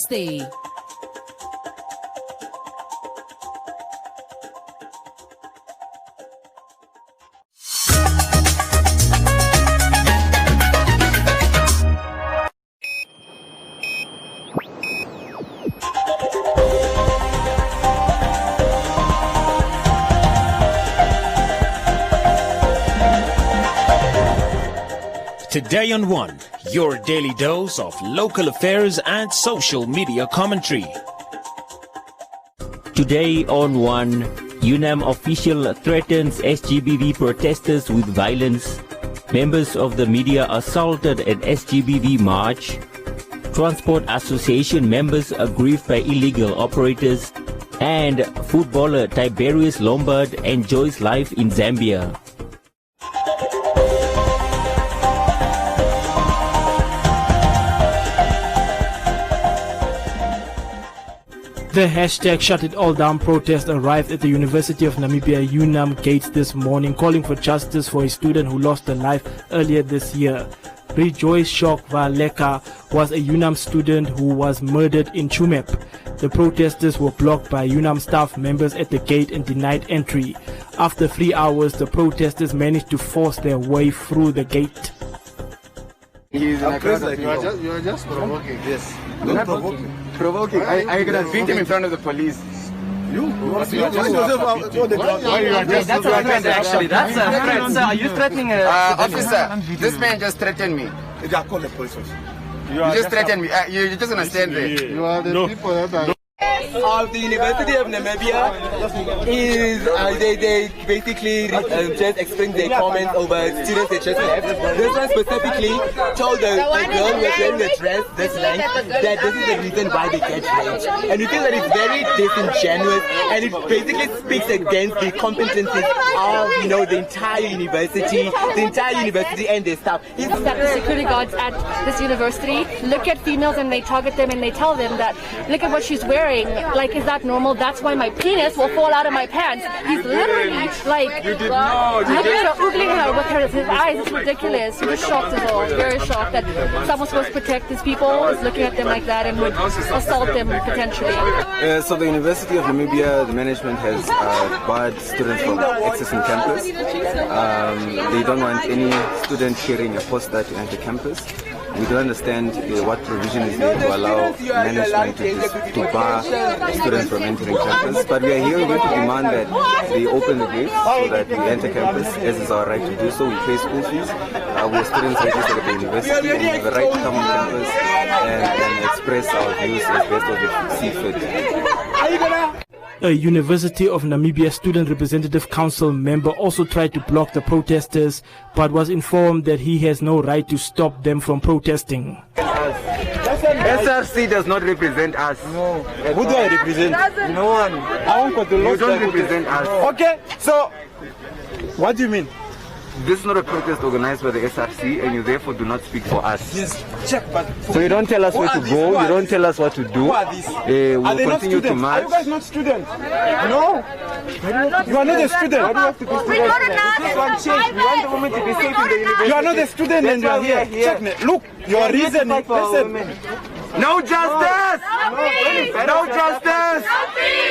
Thursday. Today on One, your daily dose of local affairs and social media commentary. Today on One, UNAM official threatens SGBV protesters with violence. Members of the media assaulted at SGBV march. Transport Association members aggrieved by illegal operators. And footballer Tiberius Lombard enjoys life in Zambia. The hashtag Shut It All Down protest arrived at the University of Namibia UNAM gates this morning, calling for justice for a student who lost her life earlier this year. Rejoice Shock Valeka was a UNAM student who was murdered in Chumep. The protesters were blocked by UNAM staff members at the gate and denied entry. After 3 hours, the protesters managed to force their way through the gate. You are just provoking this. Don't provoke me. Provoking. I could have beat him in front of the police. That's a threat, sir. Are you threatening officer, this man just threatened me. I call the police officer. You just threatened me. You're just gonna stand there. You are the people that are... Of the University of Namibia is they basically just explained their comments over students they just left. This one specifically told the girl who was wearing the dress this length that this is the reason why they get raped. And we feel that it's very disingenuous and it basically speaks against the competencies of the entire university and their staff. That the security guards at this university look at females and they target them and they tell them that look at what she's wearing. Like, is that normal? That's why my penis will fall out of my pants. He's literally like, look at her, oogling her with his eyes. It's ridiculous. We're shocked as well. Very shocked that someone's supposed to protect these people is looking at them like that and would assault them potentially. So the University of Namibia, the management has barred students from accessing campus. They don't want any student carrying a poster to enter campus. We don't understand what provision is there to allow management to bar students from entering campus. But we are here going to demand that they open the gates so that we enter campus, as is our right to do so. We pay school fees. We're students registered at the university and we have the right to come on campus and express our views as best as we see fit. A University of Namibia Student Representative Council member also tried to block the protesters, but was informed that he has no right to stop them from protesting. SRC does not represent us. No. Who do I represent? No one. You don't represent us. Okay, so what do you mean? This is not a protest organized by the SRC and you therefore do not speak for us. Yes, check, but... So you don't tell us where to go, you don't tell us what to do. Who are these? We'll continue to march. Are you guys not students? No. You are not a student. Why do you have to be students? This one change. We want the women to be safe in the university. You are not a student and you are here. Check me. Look, your reasoning. Listen. No justice! No justice!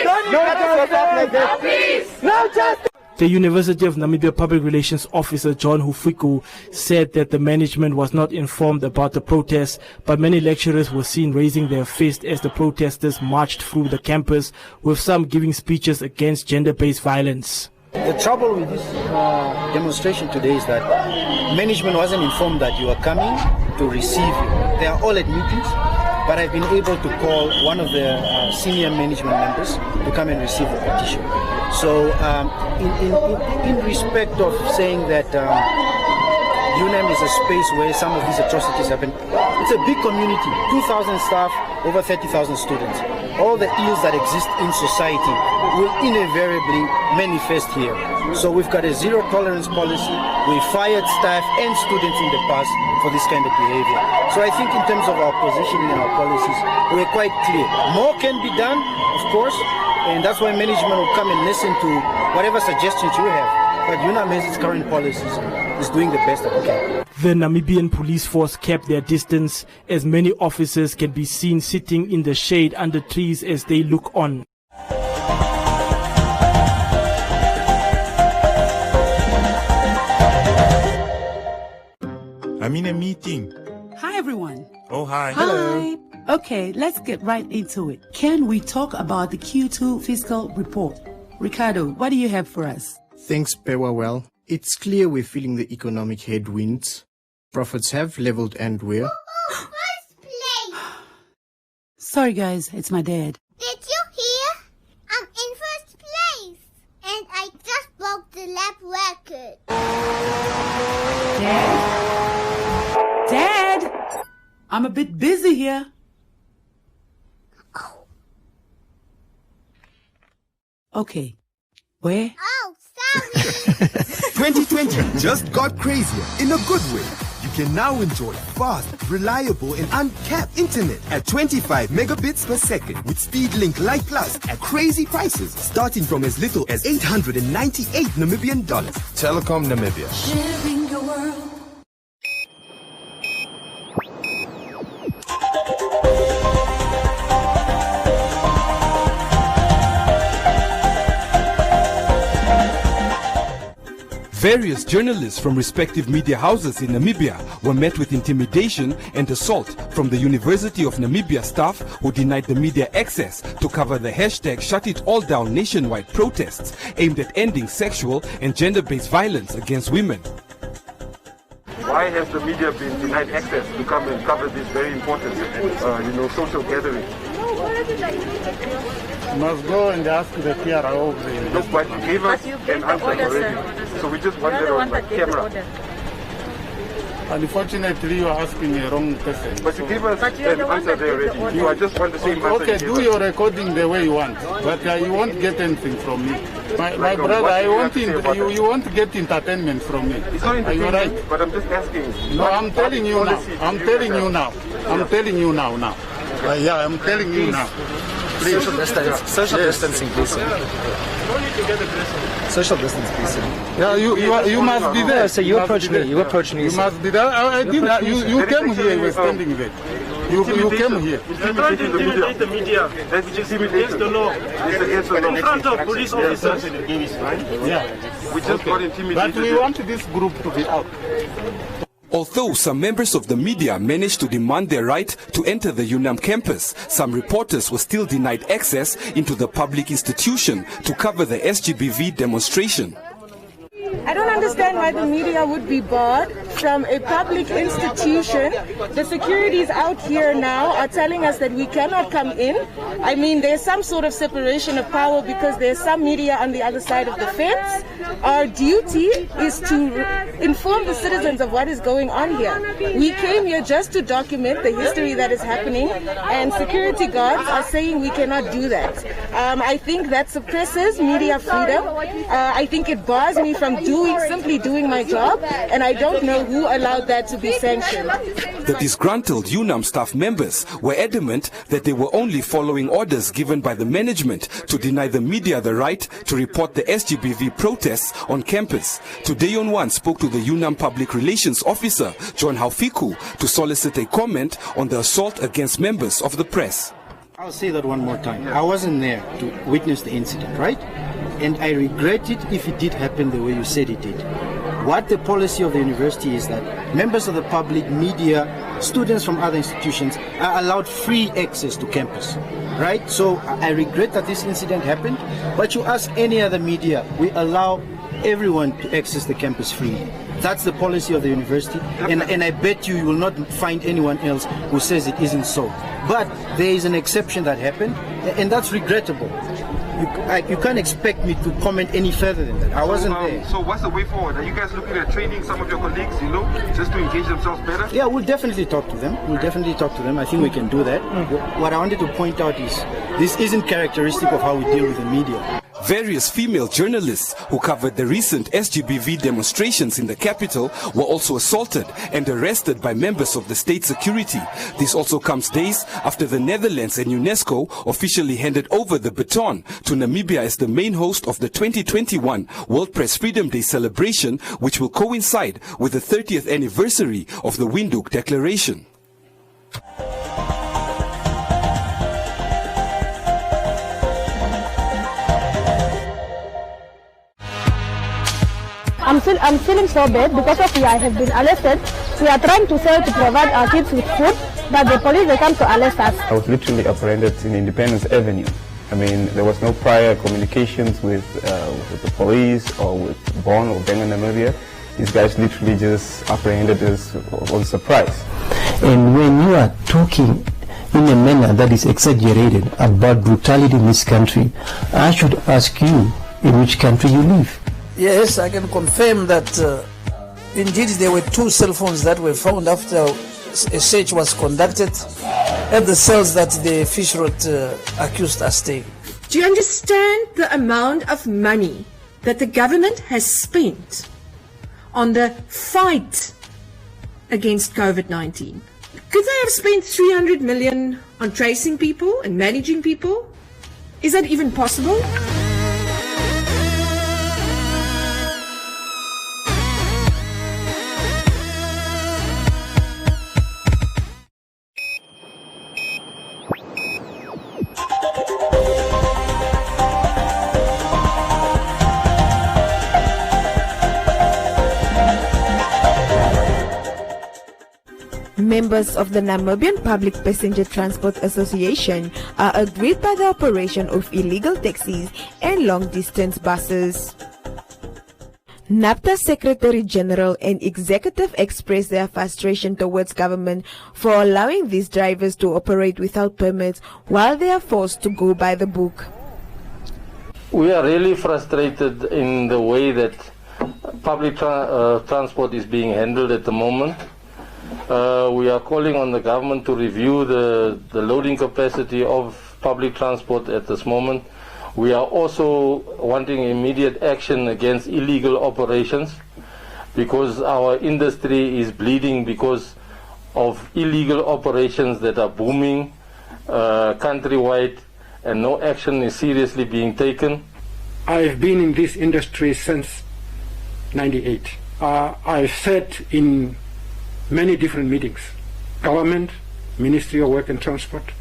No justice! No justice! The University of Namibia Public Relations Officer John Hufiku said that the management was not informed about the protests, but many lecturers were seen raising their fist as the protesters marched through the campus, with some giving speeches against gender-based violence. The trouble with this demonstration today is that management wasn't informed that you are coming to receive you. They are all at meetings, but I've been able to call one of the senior management members to come and receive the petition. So in respect of saying that UNAM is a space where some of these atrocities happen, it's a big community, 2,000 staff, over 30,000 students. All the ills that exist in society will invariably manifest here. So we've got a zero tolerance policy. We fired staff and students in the past for this kind of behavior. So I think in terms of our positioning and our policies, we're quite clear. More can be done, of course, and that's why management will come and listen to whatever suggestions you have. but UNAM has its current policies, is doing the best that it can. The Namibian police force kept their distance, as many officers can be seen sitting in the shade under trees as they look on. I'm in a meeting. Hi, everyone. Oh, hi. Hi. Okay, let's get right into it. Can we talk about the Q2 fiscal report? Ricardo, what do you have for us? Thanks, Pewa. Well, it's clear we're feeling the economic headwinds. Profits have leveled and we're... First place! Sorry, guys, it's my dad. Did you hear? I'm in first place. And I just broke the lap record. Dad? I'm a bit busy here. Oh. Okay. Where? Oh, sorry. 2020 just got crazier in a good way. You can now enjoy fast, reliable and uncapped internet at 25 megabits per second with Speedlink Light Plus at crazy prices starting from as little as 898 Namibian dollars. Telecom Namibia. Sharing your world. Various journalists from respective media houses in Namibia were met with intimidation and assault from the University of Namibia staff who denied the media access to cover the hashtag Shut It All Down nationwide protests aimed at ending sexual and gender-based violence against women. Why has the media been denied access to come and cover this very important, social gathering? Must go and ask the PRO. No, but you gave us an answer already. So we just want it on camera. Unfortunately, you are asking the wrong person. But you gave us an answer there already. You just want the same answer. Okay, do your recording the way you want. But you won't get anything from me. My brother, you won't get entertainment from me. It's not are you right? But I'm just asking. No, I'm telling you now. I'm telling you now. I'm telling you now. Yeah, I'm telling you now. Please. Social distancing, please. Social distance, please. Yeah, you must be there. So you approach me. You approach me. You must be there. I didn't. You came here. You were standing there. You came here. Intimidating the media. That's just against the law. It's against the law. In front of police officers. Yeah. We just got intimidated. But we want this group to be out. Although some members of the media managed to demand their right to enter the UNAM campus, some reporters were still denied access into the public institution to cover the SGBV demonstration. I don't understand why the media would be barred from a public institution. The securities out here now are telling us that we cannot come in. I mean, there's some sort of separation of power because there's some media on the other side of the fence. Our duty is to inform the citizens of what is going on here. We came here just to document the history that is happening, and security guards are saying we cannot do that. I think that suppresses media freedom. I think it bars me from simply doing my job, and I don't know who allowed that to be sanctioned. The disgruntled UNAM staff members were adamant that they were only following orders given by the management to deny the media the right to report the SGBV protests on campus. Today on One spoke to the UNAM Public Relations Officer, John Haufiku, to solicit a comment on the assault against members of the press. I'll say that one more time. I wasn't there to witness the incident, right? And I regret it if it did happen the way you said it did. What the policy of the university is that members of the public, media, students from other institutions are allowed free access to campus, right? So I regret that this incident happened, but you ask any other media, we allow everyone to access the campus freely. That's the policy of the university, and I bet you will not find anyone else who says it isn't so. But there is an exception that happened, and that's regrettable. You can't expect me to comment any further than that. I wasn't there. So what's the way forward? Are you guys looking at training some of your colleagues, just to engage themselves better? Yeah, we'll definitely talk to them. I think we can do that. What I wanted to point out is this isn't characteristic of how we deal with the media. Various female journalists who covered the recent SGBV demonstrations in the capital were also assaulted and arrested by members of the state security. This also comes days after the Netherlands and UNESCO officially handed over the baton to Namibia as the main host of the 2021 World Press Freedom Day celebration, which will coincide with the 30th anniversary of the Windhoek Declaration. I'm feeling so bad because of I have been arrested. We are trying to sell to provide our kids with food, but the police, they come to arrest us. I was literally apprehended in Independence Avenue. I mean, there was no prior communications with the police or with Bonn or Benga Namibia. These guys literally just apprehended us on surprise. And when you are talking in a manner that is exaggerated about brutality in this country, I should ask you in which country you live. Yes, I can confirm that indeed there were 2 cell phones that were found after a search was conducted at the cells that the Fish Road accused us taking. Do you understand the amount of money that the government has spent on the fight against COVID-19? Could they have spent 300 million on tracing people and managing people? Is that even possible? Members of the Namibian Public Passenger Transport Association are aggrieved by the operation of illegal taxis and long-distance buses. NAPTA Secretary General and Executive expressed their frustration towards government for allowing these drivers to operate without permits while they are forced to go by the book. We are really frustrated in the way that public transport is being handled at the moment. We are calling on the government to review the loading capacity of public transport at this moment. We are also wanting immediate action against illegal operations because our industry is bleeding because of illegal operations that are booming countrywide, and no action is seriously being taken. I have been in this industry since '98. I've sat in many different meetings, government, Ministry of Work and Transport,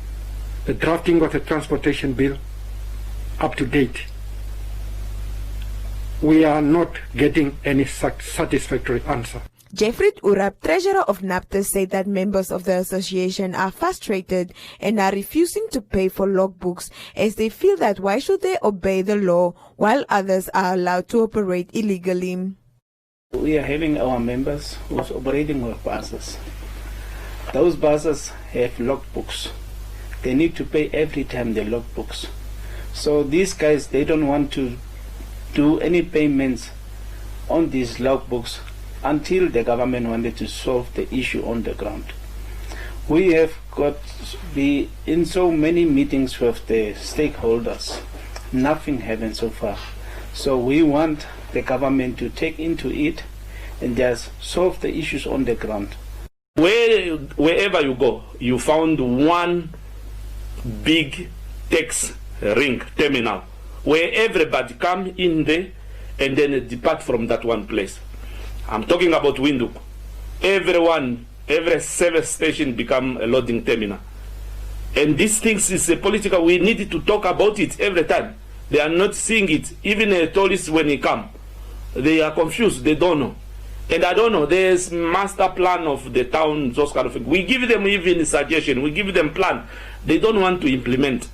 the drafting of the transportation bill, up to date. We are not getting any satisfactory answer. Jeffrey Urab, treasurer of NAPTA, said that members of the association are frustrated and are refusing to pay for logbooks as they feel that why should they obey the law while others are allowed to operate illegally. We are having our members who's operating with buses. Those buses have logbooks. They need to pay every time they logbooks. So these guys, they don't want to do any payments on these logbooks until the government wanted to solve the issue on the ground. We have got to be in so many meetings with the stakeholders. Nothing happened so far. So we want the government to take into it and just solve the issues on the ground. Wherever you go, you found one big tax ring terminal where everybody come in there and then depart from that one place. I'm talking about Windhoek. Every service station become a loading terminal. And these things is a political, we need to talk about it every time. They are not seeing it. Even a tourist when he come, they are confused, they don't know. And I don't know, there's master plan of the town, those kind of things. We give them even a suggestion, we give them plan. They don't want to implement.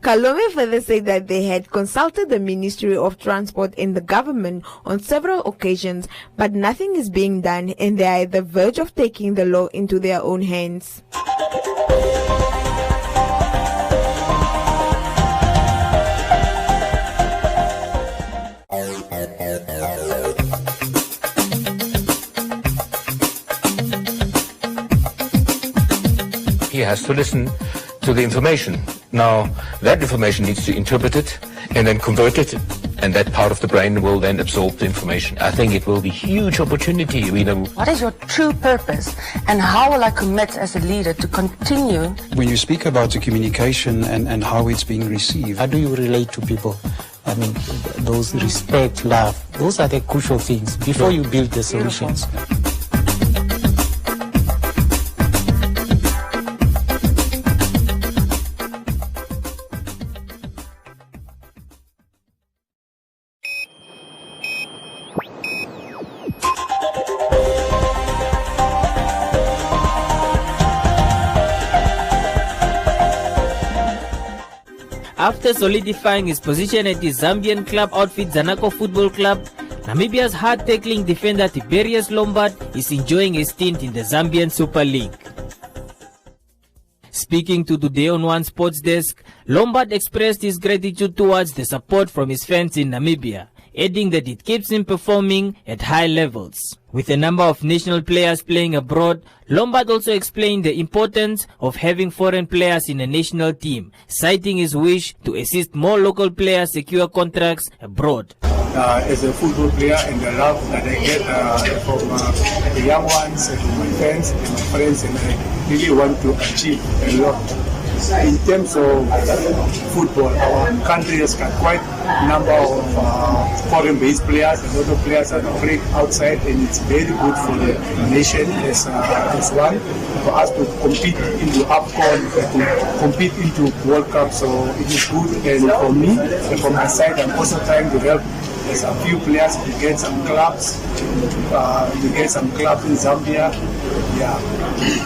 Kalome further said that they had consulted the Ministry of Transport and the government on several occasions, but nothing is being done and they are at the verge of taking the law into their own hands. He has to listen to the information. Now, that information needs to interpret it and then convert it and that part of the brain will then absorb the information. I think it will be a huge opportunity. What is your true purpose, and how will I commit as a leader to continue? When you speak about the communication and how it's being received, how do you relate to people? I mean, those respect, love, those are the crucial things before you build the solutions. After solidifying his position at his Zambian club outfit Zanaco Football Club, Namibia's hard-tackling defender Tiberius Lombard is enjoying a stint in the Zambian Super League. Speaking to Today on One Sports Desk, Lombard expressed his gratitude towards the support from his fans in Namibia, adding that it keeps him performing at high levels. With a number of national players playing abroad, Lombard also explained the importance of having foreign players in a national team, citing his wish to assist more local players secure contracts abroad. As a football player, and the love that I get from the young ones, and my fans and my friends, and I really want to achieve a lot. In terms of football, our country has got quite a number of foreign-based players. A lot of players are playing outside, and it's very good for the nation as one, for us to compete into AFCON, to compete into World Cup. So it is good, and for me, and from my side, I'm also trying to help as a few players to get some clubs, in Zambia. Yeah.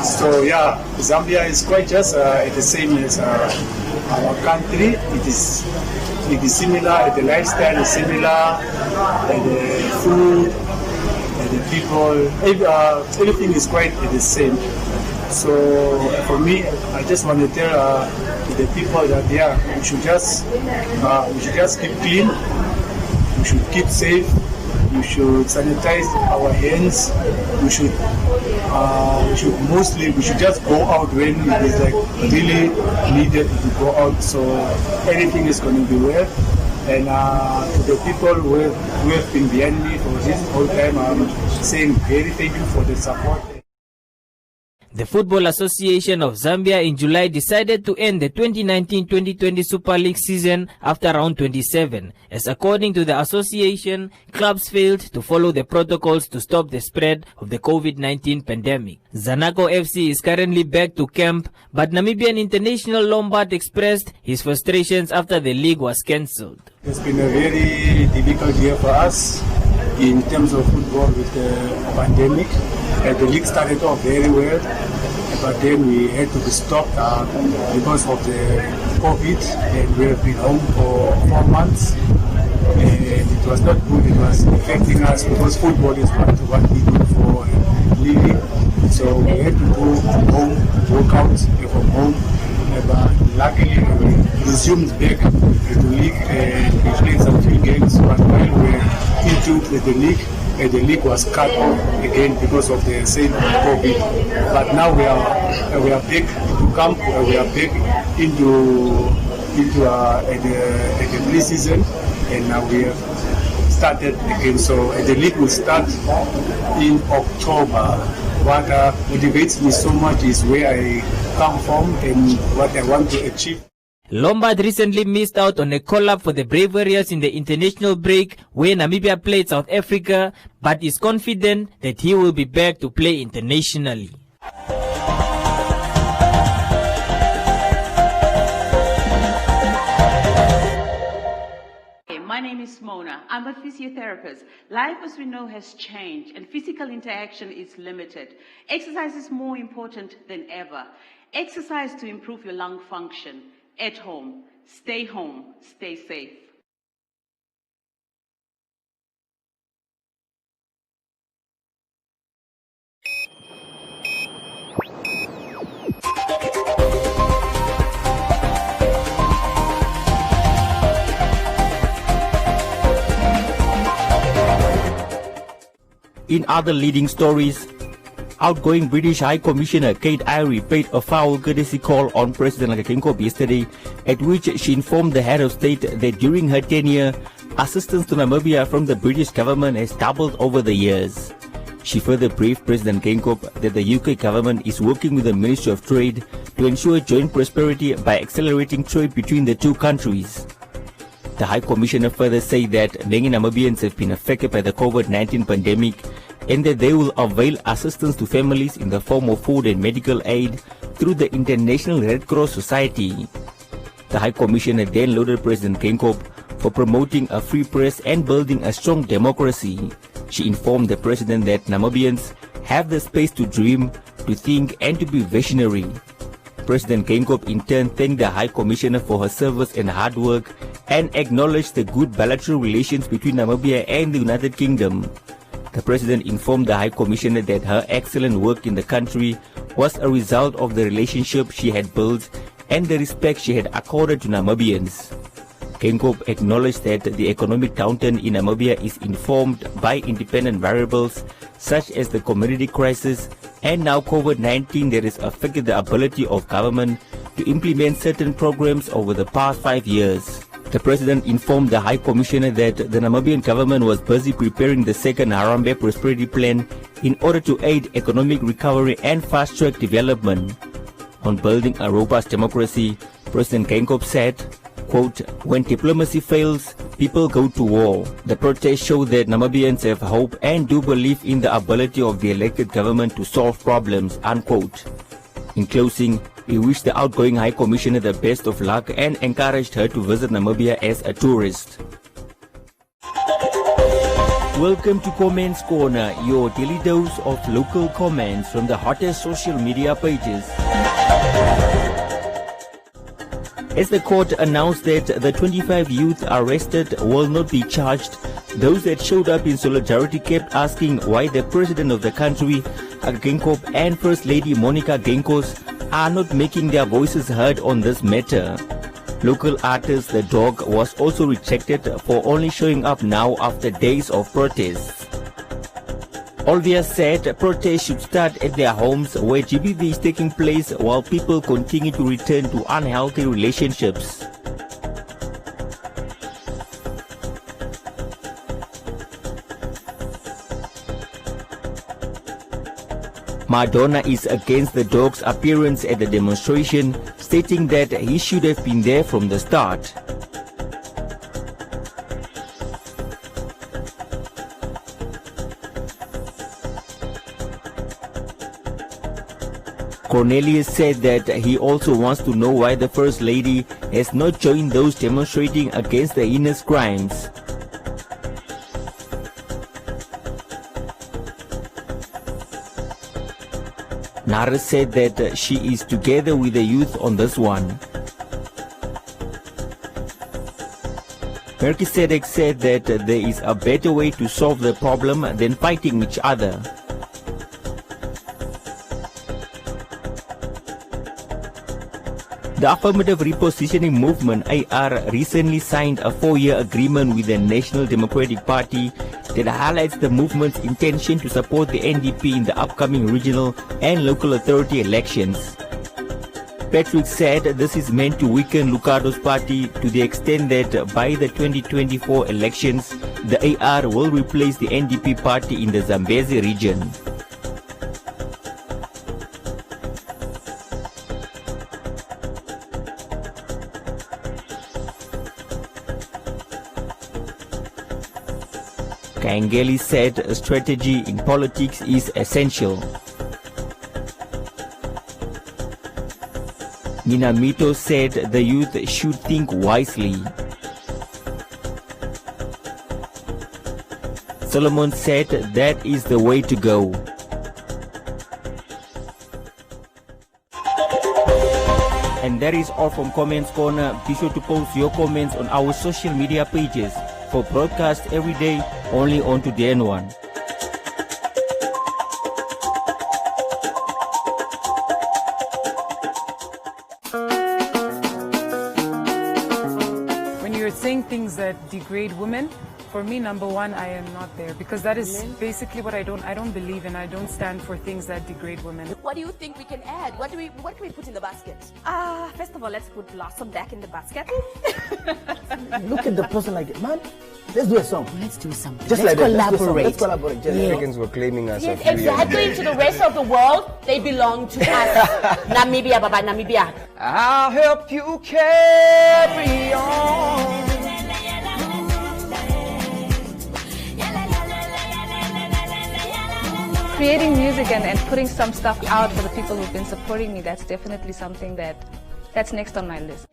So yeah, Zambia is quite just the same as our country. It is similar. The lifestyle is similar. The food, the people, everything is quite the same. So for me, I just want to tell the people that we should just keep clean. We should keep safe. We should sanitize our hands. We should just go out when it is like really needed to go out. So everything is going to be well. And to the people who have been behind me for this whole time, I'm saying very thank you for the support. The Football Association of Zambia in July decided to end the 2019-2020 Super League season after round 27, as according to the association, clubs failed to follow the protocols to stop the spread of the COVID-19 pandemic. Zanaco FC is currently back to camp, but Namibian international Lombard expressed his frustrations after the league was cancelled. It's been a very difficult year for us in terms of football with the pandemic. The league started off very well, but then we had to be stopped because of the COVID, and we have been home for 4 months. And it was not good. It was affecting us because football is what we do for living. So we had to go home, workouts from home. But luckily, we resumed back to the league and we played some few games. But while we were into the league was cut off again because of the same COVID. But now we are back to camp. We are back into the pre-season, and now we have started again. So the league will start in October. What motivates me so much is where I come from and what I want to achieve. Lombard recently missed out on a call-up for the Brave Warriors in the international break where Namibia played South Africa, but is confident that he will be back to play internationally. My name is Mona. I'm a physiotherapist. Life, as we know, has changed and physical interaction is limited. Exercise is more important than ever. Exercise to improve your lung function. At home, stay safe. In other leading stories, outgoing British High Commissioner Kate Irie paid a foul courtesy call on President Jacob yesterday, at which she informed the head of state that during her tenure, assistance to Namibia from the British government has doubled over the years. She further briefed President Geingob that the UK government is working with the Ministry of Trade to ensure joint prosperity by accelerating trade between the two countries. The High Commissioner further said that many Namibians have been affected by the COVID-19 pandemic and that they will avail assistance to families in the form of food and medical aid through the International Red Cross Society. The High Commissioner then lauded President Geingob for promoting a free press and building a strong democracy. She informed the President that Namibians have the space to dream, to think and to be visionary. President Geingob in turn thanked the High Commissioner for her service and hard work and acknowledged the good bilateral relations between Namibia and the United Kingdom. The President informed the High Commissioner that her excellent work in the country was a result of the relationship she had built and the respect she had accorded to Namibians. Geingob acknowledged that the economic downturn in Namibia is informed by independent variables such as the commodity crisis and now COVID-19 that has affected the ability of government to implement certain programs over the past 5 years. The President informed the High Commissioner that the Namibian government was busy preparing the second Harambee Prosperity Plan in order to aid economic recovery and fast-track development. On building a robust democracy, President Geingob said, quote, "When diplomacy fails, people go to war. The protests show that Namibians have hope and do believe in the ability of the elected government to solve problems," unquote. In closing, he wished the outgoing High Commissioner the best of luck and encouraged her to visit Namibia as a tourist. Welcome to Comments Corner, your daily dose of local comments from the hottest social media pages. As the court announced that the 25 youth arrested will not be charged, those that showed up in solidarity kept asking why the President of the country, Geingob, and First Lady Monica Geinkos are not making their voices heard on this matter. Local artist The Dog was also rejected for only showing up now after days of protests. Olvia said protests should start at their homes where GBV is taking place while people continue to return to unhealthy relationships. Madonna is against The Dog's appearance at the demonstration, stating that he should have been there from the start. Cornelius said that he also wants to know why the First Lady has not joined those demonstrating against the heinous crimes. Nara said that she is together with the youth on this one. Melchizedek said that there is a better way to solve the problem than fighting each other. The Affirmative Repositioning Movement AR recently signed a 4-year agreement with the National Democratic Party that highlights the movement's intention to support the NDP in the upcoming regional and local authority elections. Patrick said this is meant to weaken Lucado's party to the extent that by the 2024 elections, the AR will replace the NDP party in the Zambezi region. Kaengeli said strategy in politics is essential. Minamito said the youth should think wisely. Solomon said that is the way to go. And that is all from Comments Corner. Be sure to post your comments on our social media pages for broadcast every day only on Today and One. When you're saying things that degrade women, For me, number one, I am not there because that is basically what I don't believe in. I don't stand for things that degrade women. What do you think we can add? What can we put in the basket? First of all, let's put Blossom back in the basket. Look at the person like, man, let's do a song. Let's do something. Just let's like collaborate. Let's collaborate. Africans were claiming us. Yes, exactly. To the rest of the world, they belong to us. Namibia, Baba, Namibia. I'll help you carry on. Creating music and putting some stuff out for the people who've been supporting me, that's definitely something that's next on my list.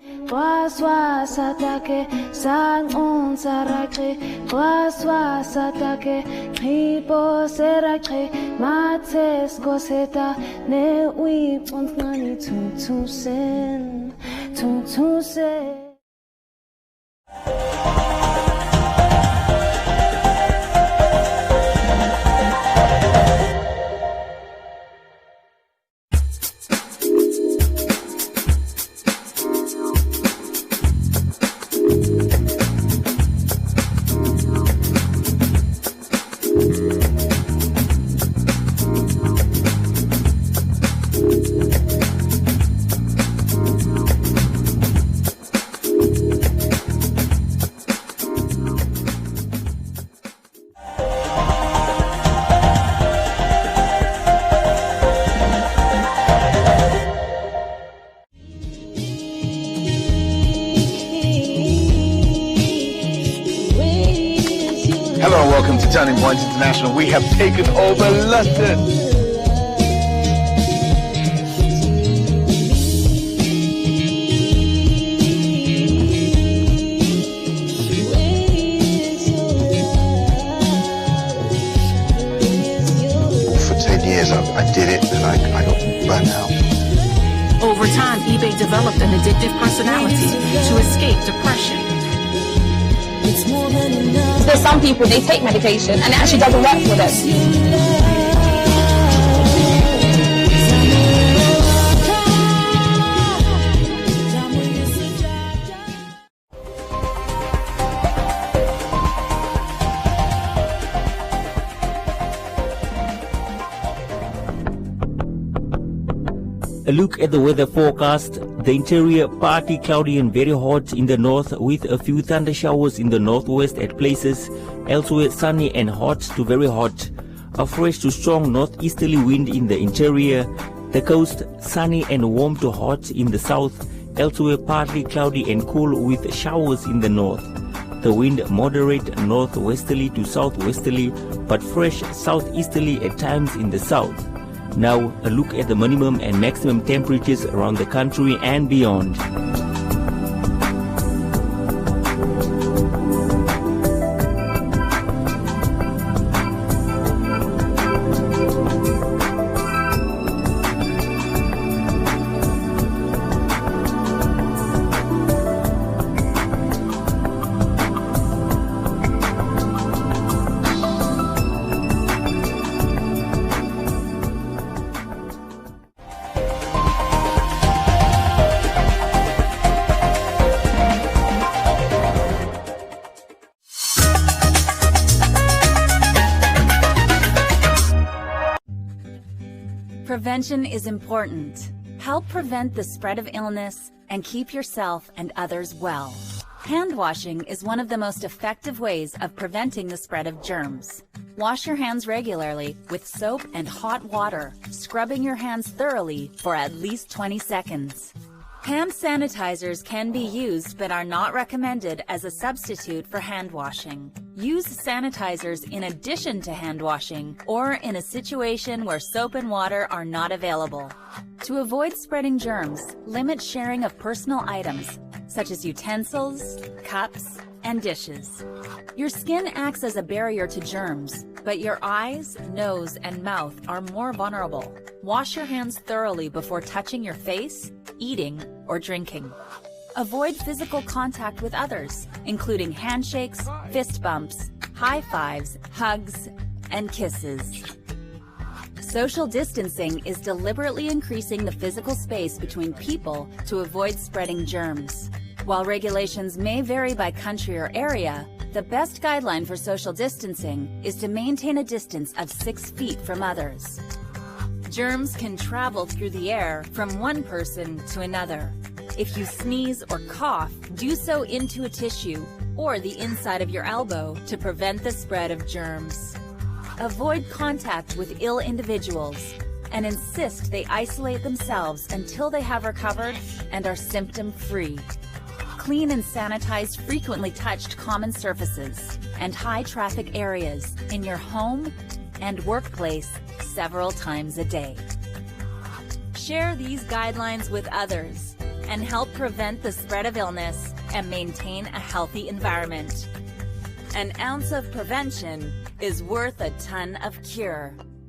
Hello and welcome to Turning Points International. We have taken over London. For 10 years I did it and I got burnt out. Over time, eBay developed an addictive personality to escape depression. There's some people, they take medication and it actually doesn't work for them. A look at the weather forecast. The interior partly cloudy and very hot in the north with a few thunder showers in the northwest at places. Elsewhere sunny and hot to very hot. A fresh to strong northeasterly wind in the interior. The coast sunny and warm to hot in the south. Elsewhere partly cloudy and cool with showers in the north. The wind moderate northwesterly to southwesterly but fresh southeasterly at times in the south. Now a look at the minimum and maximum temperatures around the country and beyond. Prevention is important. Help prevent the spread of illness and keep yourself and others well. Hand washing is one of the most effective ways of preventing the spread of germs. Wash your hands regularly with soap and hot water, scrubbing your hands thoroughly for at least 20 seconds. Hand sanitizers can be used but are not recommended as a substitute for hand washing. Use sanitizers in addition to hand washing or in a situation where soap and water are not available. To avoid spreading germs, limit sharing of personal items such as utensils, cups, and dishes. Your skin acts as a barrier to germs, but your eyes, nose, and mouth are more vulnerable. Wash your hands thoroughly before touching your face, eating, or drinking. Avoid physical contact with others, including handshakes, fist bumps, high fives, hugs, and kisses. Social distancing is deliberately increasing the physical space between people to avoid spreading germs. While regulations may vary by country or area, The best guideline for social distancing is to maintain a distance of 6 feet from others. Germs can travel through the air from one person to another. If you sneeze or cough, do so into a tissue or the inside of your elbow to prevent the spread of germs. Avoid contact with ill individuals and insist they isolate themselves until they have recovered and are symptom-free. Clean and sanitize frequently touched common surfaces and high-traffic areas in your home and workplace several times a day. Share these guidelines with others and help prevent the spread of illness and maintain a healthy environment. An ounce of prevention is worth a ton of cure.